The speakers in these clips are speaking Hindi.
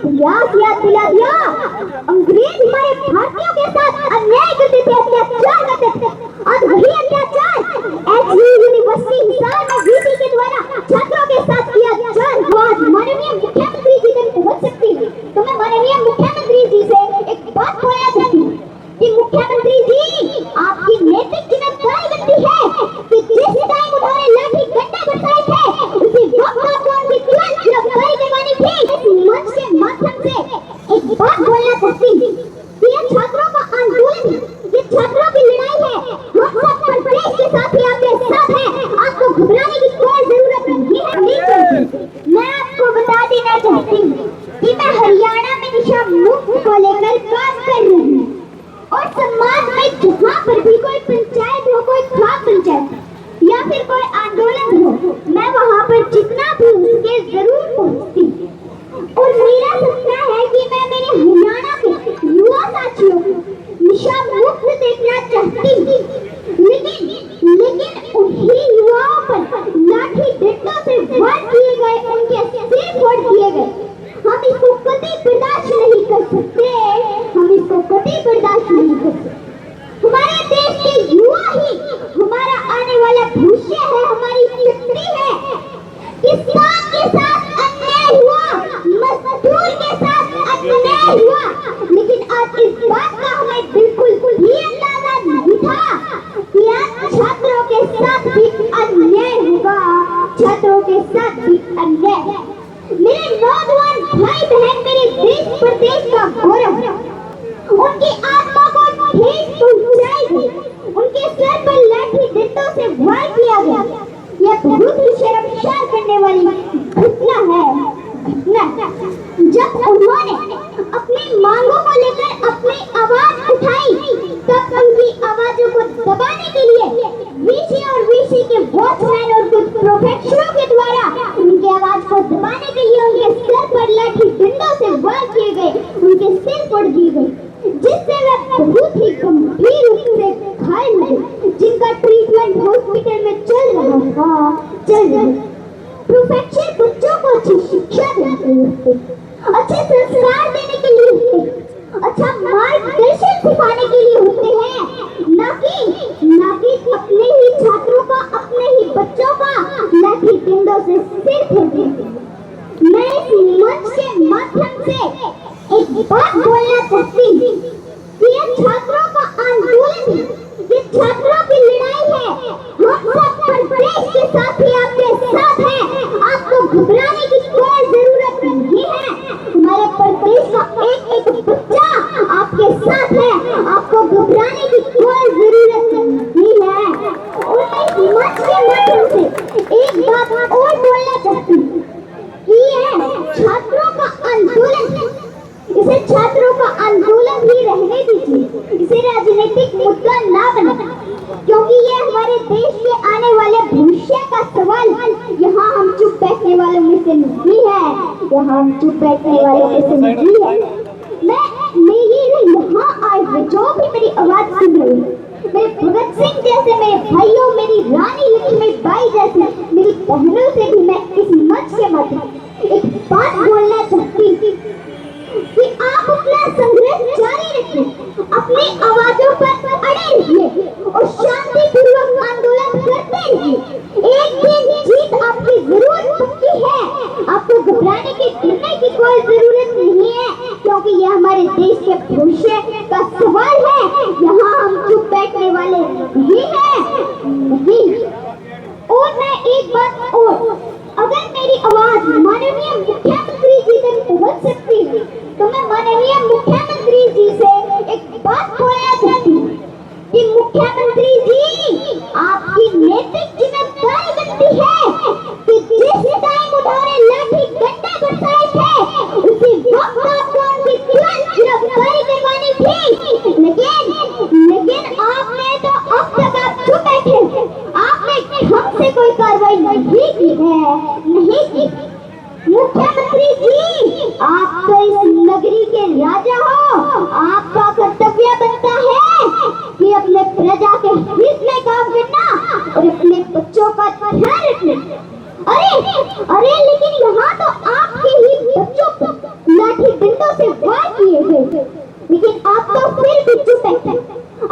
इतिहास याद दिला दिया। अंग्रेज हमारे भारतीयों के साथ अन्याय करते थे, अत्याचार करते थे, और वही अत्याचार एचयू यूनिवर्सिटी हिसार में वीसी के द्वारा छात्रों के साथ किया जा रहा है। माननीय मुख्यमंत्री जी तक पहुंच सकती है तो मैं माननीय मुख्यमंत्री जी से एक बात बोलना चाहती हूँ कि मुख्यमंत्री जी, आपकी नैतिक जिम्मेदारी बनती है कि जिस टाइम उन्होंने लाठी डंडा बरसाए थे उसी वक्त आपको उनकी तुरंत गिरफ्तारी करवानी थी। इस मंच के माध्यम से एक बात बोलना चाहती हूँ कि ये छात्रों का आंदोलन है, ये छात्रों की लड़ाई है, हम सब प्रदेश के साथ ही आपके साथ हैं, आपको घबराने की कोई जरूरत नहीं है। मैं आपको बता देना चाहती हूँ कि मैं हरियाणा में नशा मुक्त को लेकर काम कर रही हूँ और समाज में जहाँ पर भी कोई पंचायत हो, कोई खास पंचायत या फिर कोई आंदोलन हो, मैं वहाँ पर जितना भी उसके जरूर पहुँचती हूँ। और मेरा सपना है कि मैं मेरे हरियाणा के युवा साथियों को नशा मुक्त देखना चाहती हूँ, लेकिन उन्हीं युवाओं पर लाठी डंडों से वार किए गए, उनके सिर फोड़ दिए गए, हम इसको कभी बर्दाश्त नहीं कर सकते, हम इसको कभी बर्दाश्त नहीं कर सकते। हमारे देश के युवा ही हमारा आने वाला भविष्य है, हमारी शक्ति है। किसान के साथ अन्याय हुआ, मजदूर के साथ अन्याय हुआ, लेकिन आज इस बात का हमें बिल्कुल भी अंदाजा नहीं था कि आज छात्रों के साथ भी अन्याय होगा, छात्रों के साथ भी अन्याय। मेरे नौजवान भाई बहन मेरे देश प्रदेश का गौरव, उनकी आत्मा को ठेस पहुंचाई गई, उनके सर पर लाठी डंडों से वार किया गया। यह बहुत ही शर्मसार करने वाली घटना है। जब उन्होंने अपनी मांगों को लेकर अपनी आवाज उठाई, तब उनकी आवाजों को दबाने के लिए वीसी और वीसी के वॉचमैन और कुछ प्रोफेसरों के द्वारा उनकी आवाज को दबाने के लिए उनके सर पर लाठी डंडों से वार किए गए, उनके सिर फोड़ दिए गए, जिससे वे बहुत ही गंभीर रूप से घायल हुए, जिनका ट्रीटमेंट हॉस्पिटल में चल रहा। प्रोफेसर बच्चों को अच्छी शिक्षा देते हैं, अच्छे संस्कार देने के लिए होते हैं, अच्छा मार्गदर्शन सिखाने के लिए होते हैं, ना कि अपने ही छात्रों का, अपने ही बच्चों का लाठी डंडों से सिर फोड़ देते हैं। मैं इस मंच के माध्यम से एक बात बोलना चाहती हूँ कि ये छात्रों का आंदोलन है, ये छात्रों की लड़ाई है, हम सब प्रदेश के साथ ही आपके साथ हैं, आपको घबराने की कोई जरूरत नहीं है। हमारे प्रदेश का एक बच्चा आपके साथ है, आपको घबराने की कोई जरूरत नहीं है। और मैं मंच के माध्यम से एक बात और बोलना चाहती हूँ कि यह छात्रों का आंदोलन है, इसे छात्रों का आंदोलन ही रहने दीजिए, इसे राजनीतिक मुद्दा ना बनाए, क्योंकि ये हमारे देश के आने वाले भविष्य का सवाल है। यहाँ हम चुप बैठने वालों में से नहीं है, यहाँ हम चुप बैठने वालों में से नहीं है। मेरी यहाँ आए हुए जो भी मेरी आवाज सुन रहे हैं, मेरे भगत सिंह जैसे मेरे भाइयों, मेरी रानी लक्ष्मीबाई जैसे मेरी बहनों से भी मैं इस मंच के माध्यम एक बात बोलना चाहती हूँ कि आप अपना संघर्ष जारी रखें, अपनी आवाजों पर अड़े रहिए और शांतिपूर्वक आंदोलन करते रहिए। एक दिन जीत आपकी जरूर पक्की है, आपको घबराने की डरने की कोई जरूरत नहीं है, क्योंकि यह हमारे देश के भविष्य का सवाल है। यहाँ हम चुप बैठने वाले नहीं हैं। और मैं एक बात और, अगर मेरी आवाज माननीय मुख्यमंत्री जी तक पहुंच सकती है तो मैं माननीय मुख्यमंत्री जी से एक बात बोलना चाहती हूँ कि मुख्यमंत्री जी, आपकी नैतिक जिम्मेदारी बनती है कि जिस टाइम उन्होंने लाठी डंडा बरसाए थे उसी वक्त आपको उनकी तुरंत गिरफ्तारी करवानी थी, लेकिन आपने तो अब तक आप चुप बैठे, आपने हमसे कोई कार्रवाई नहीं की है, नहीं की। मुख्यमंत्री जी, आप तो इस नगरी के राजा हो, आपका कर्तव्य बनता है कि अपने प्रजा के हित में काम करना और अपने डंडों से वार किए गए, लेकिन आप तो फिर भी चुप हैं।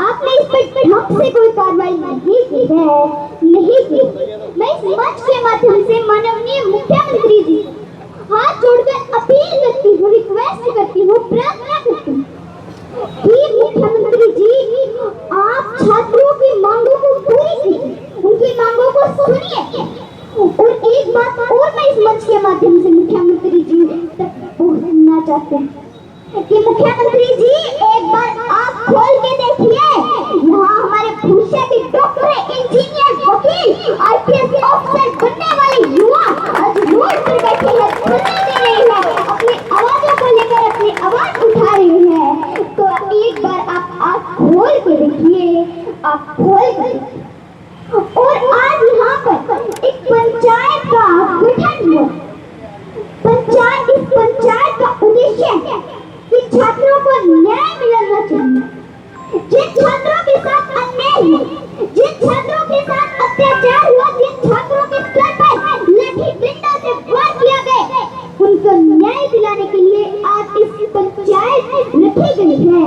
आपने इस पर ढंग से कोई कार्रवाई नहीं की है, नहीं की। मैं इस मंच के माध्यम से माननीय मुख्यमंत्री जी हाथ जोड़कर अपील करती हूँ, रिक्वेस्ट करती हूँ, प्रार्थना करती हूँ कि मुख्यमंत्री जी आप छात्रों की मांगों को पूरी कीजिए, उनकी मांगों को सुनिए। और एक बात और मैं इस मंच के माध्यम से मुख्यमंत्री जी तक पहुंचना चाहते हैं कि मुख्यमंत्री जी एक बार आप खोल के देखिए, यहाँ हमारे भविष्य के डॉक्टर, इंजीनियर, वकील, आईपीएस ऑफिसर बनने वाले युवा आज रोड पर बैठे हैं, धरने दे रहे हैं, अपनी आवाजों को लेकर अपनी आवाज उठा रहे हैं। तो एक बार आप आँख खोल के देखिए, आप खोल के। और आज यहाँ पर एक पंचायत का गठन हुआ। इस पंचायत का उद्देश्य है कि छात्रों को न्याय मिलना चाहिए। जिन छात्रों के साथ अन्याय हुआ, जिन छात्रों के साथ अत्याचार हुआ, जिन छात्रों के सर पर लाठी डंडा से वार किया गया, उनको न्याय दिलाने के लिए आज इस पंचायत रखी गई है।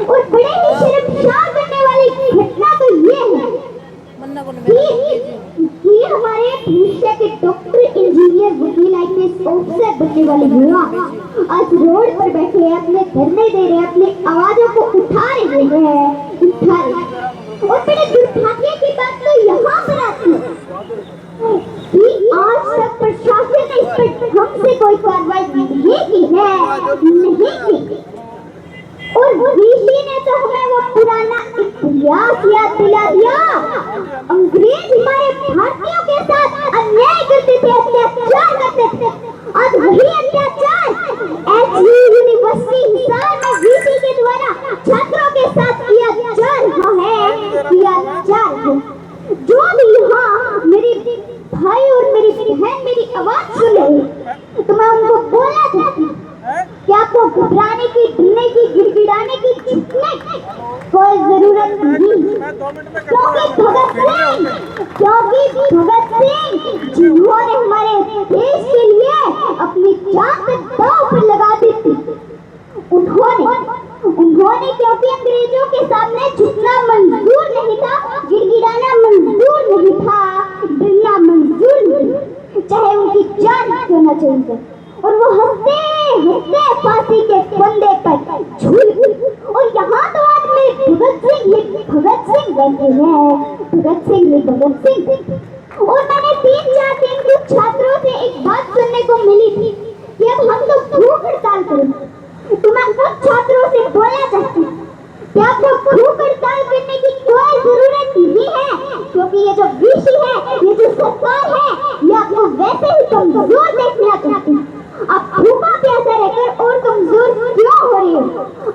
और बड़े ही शर्मसार करने वाली घटना तो ये है कि हमारे भविष्य के डॉक्टर, इंजीनियर, वकील, आईपीएस ऑफिसर बनने वाले युवा आज रोड पर बैठे हैं, अपने धरने दे रहे हैं, अपनी आवाजों को उठा रहे हैं। और बड़े दुर्भाग्य की बात तो यहाँ पर आती है कि आज तक प्रशासन ने इस पर हमसे कोई कार्रवाई नहीं की है। और वीसी ने तो हमें वो पुराना इतिहास याद दिला दिया। अंग्रेज हमारे भारतीयों के साथ अन्याय करते थे, अत्याचार करते थे। आज वही अत्याचार एचयू यूनिवर्सिटी हिसार में वीसी के द्वारा छात्रों के साथ किया जा रहा है। जो भी यहाँ मेरे भाई और मेरी बहन मेरी आवाज सुन रहे, तो मैं उनको बोलना चाहती हूँ कि आपको घबराने की, डरने की, गिड़गिड़ाने की, झुकने की कोई जरूरत नहीं। क्योंकि भगत सिंह जिन्होंने हमारे देश के लिए अपनी जान तक दांव पर लगा दी थी, उन्होंने क्योंकि अंग्रेजों के सामने झुकना मंजूर नहीं था, गिड़गिड़ाना मंजूर नहीं था, डरना मंजूर नहीं, चाहे उनकी जान क्यों न चली जाए। और वो हंसते हंसते फांसी के फंदे पर झूल गए। और यहाँ तो आज में भगत सिंह बैठे हैं, भगत सिंह। और मैंने 3-4 दिन के छात्रों से एक बात सुनने को मिली थी कि अब हम तो भूख हड़ताल करेंगे। तो मैं उन छात्रों से बोलना चाहती हूँ कि आपको भूख हड़ताल करने की कोई जरूरत नहीं है, क्योंकि ये जो वीसी है, ये जो सरकार है, ये आपको वैसे ही कमजोर देखना चाहती है। आप भूखा प्यासा रहकर और कमजोर क्यों हो रहे हो?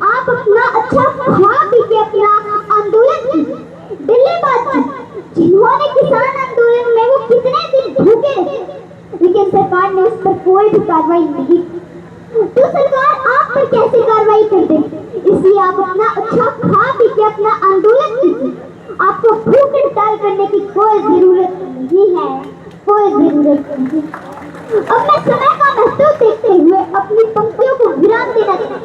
आप अपना अच्छा खा पी के अपना आंदोलन कीजिए, दिल्ली बात कीजिए। जिन्होंने किसान आंदोलन में वो कितने दिन भूखे रहे, लेकिन सरकार ने उस पर कोई भी कार्रवाई नहीं की। तो सरकार आप पर कैसे कार्रवाई कर दे? इसलिए आप अपना अच्छा खा पी के अपना आंदोलन कीजिए। आपको भूख हड़ताल करने की कोई जरूरत नहीं है, कोई जरूरत नहीं। अब मैं समय का महत्व देखते हुए अपनी पंक्तियों को विराम देना चाहती हूँ।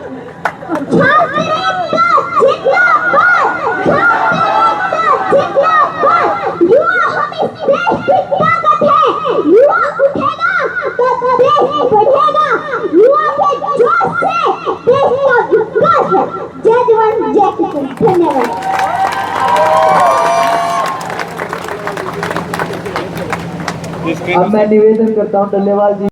युवा हम इस देश की ताकत है। युवा उठेगा तो देश बढ़ेगा। युवा के जोश से देश का विकास है। जय जवान जय किसान। धन्यवाद। अब मैं निवेदन करता हूँ टल्लेवाल जी